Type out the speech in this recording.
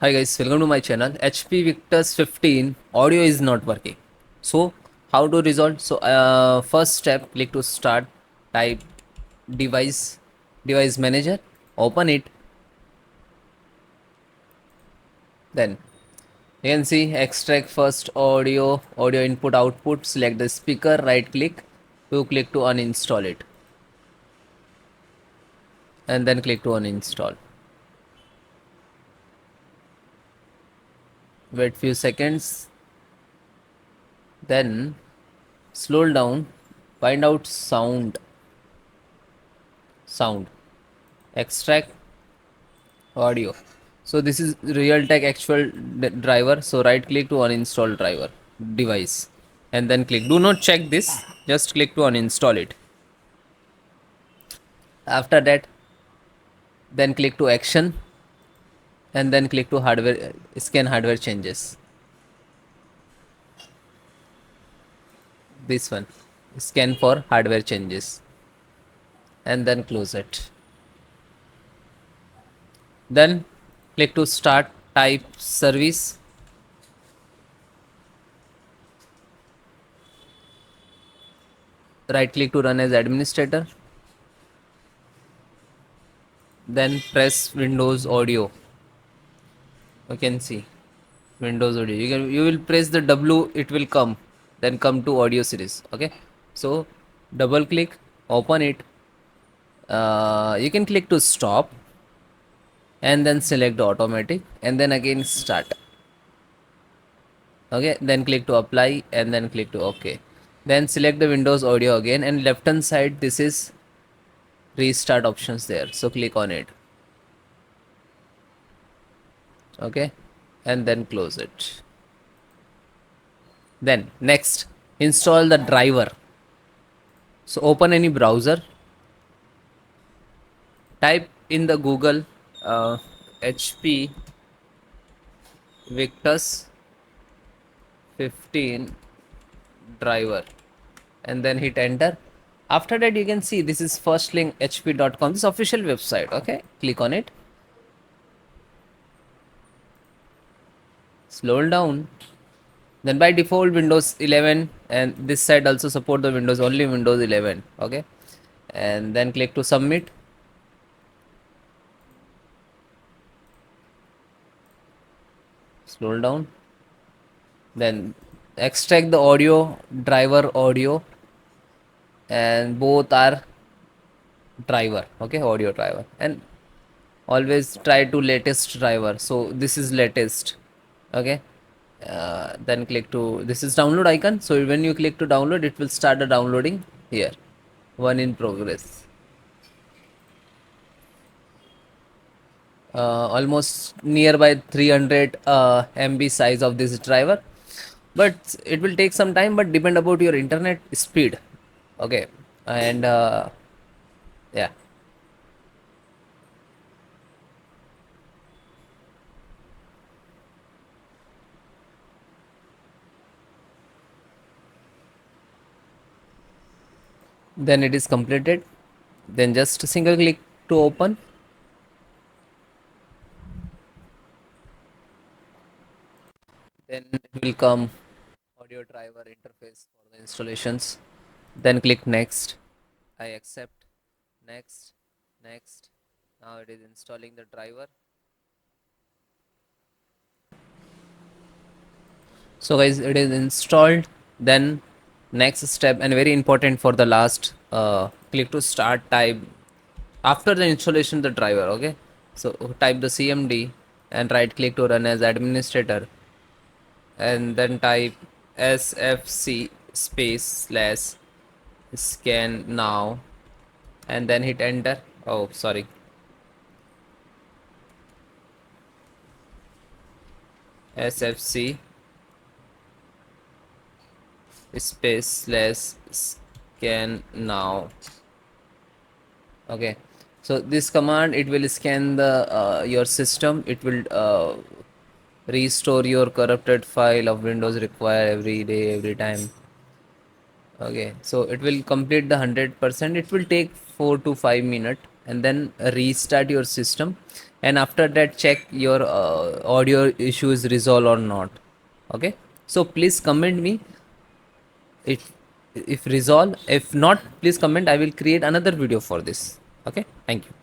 Hi guys, welcome to my channel. HP Victus 15 audio is not working. So how to resolve? So first step, click to start, type device manager, open it. Then you can see extract first audio input output, select the speaker, right click, you click to uninstall it and then click to uninstall. Wait few seconds, then scroll down, find out sound, extract audio. So this is Realtek actual driver. So right click to uninstall driver device and then click. Do not check this. Just click to uninstall it. After that, then click to action and then click to hardware scan hardware changes. This one, scan for hardware changes and then close it. Then click to start type service. Right click to run as administrator. Then press Windows audio. You can see Windows audio. You will press the W, it will come. Then come to audio series. Okay. So double click, open it. You can click to stop and then select automatic and then again start. Okay. Then click to apply and then click to OK. Then select the Windows audio again and left hand side this is restart options there. So click on it. Okay. And then close it. Then next install the driver. So open any browser, type in the Google HP Victus 15 driver and then hit enter. After that you can see this is first link hp.com, this official website. Okay, click on it, scroll down. Then by default Windows 11 and this side also support the Windows, only Windows 11. Okay, and then click to submit. Scroll down, then extract the audio driver audio and both are driver. Okay, audio driver, and always try to latest driver. So this is latest. Okay, then click to this is download icon. So when you click to download, it will start the downloading here. One in progress. Almost nearby 300 MB size of this driver, but it will take some time, but depend about your internet speed. Okay, and yeah, then it is completed. Then just single click to open. Then it will come audio driver interface for the installations. Then click next. I accept. Next. Next. Now it is installing the driver. So guys, it is installed. Then next step and very important for the last, click to start, type after the installation the driver. Okay, so type the cmd and right click to run as administrator and then type sfc space slash scan now and then hit enter. Oh sorry, sfc space slash scan now. Okay, so this command, it will scan the your system. It will restore your corrupted file of Windows require every day, every time. Okay, so it will complete the 100%. It will take 4 to 5 minutes and then restart your system and after that check your audio issue is resolved or not. Okay, so please comment me if resolve. If not, please comment, I will create another video for this. Okay, thank you.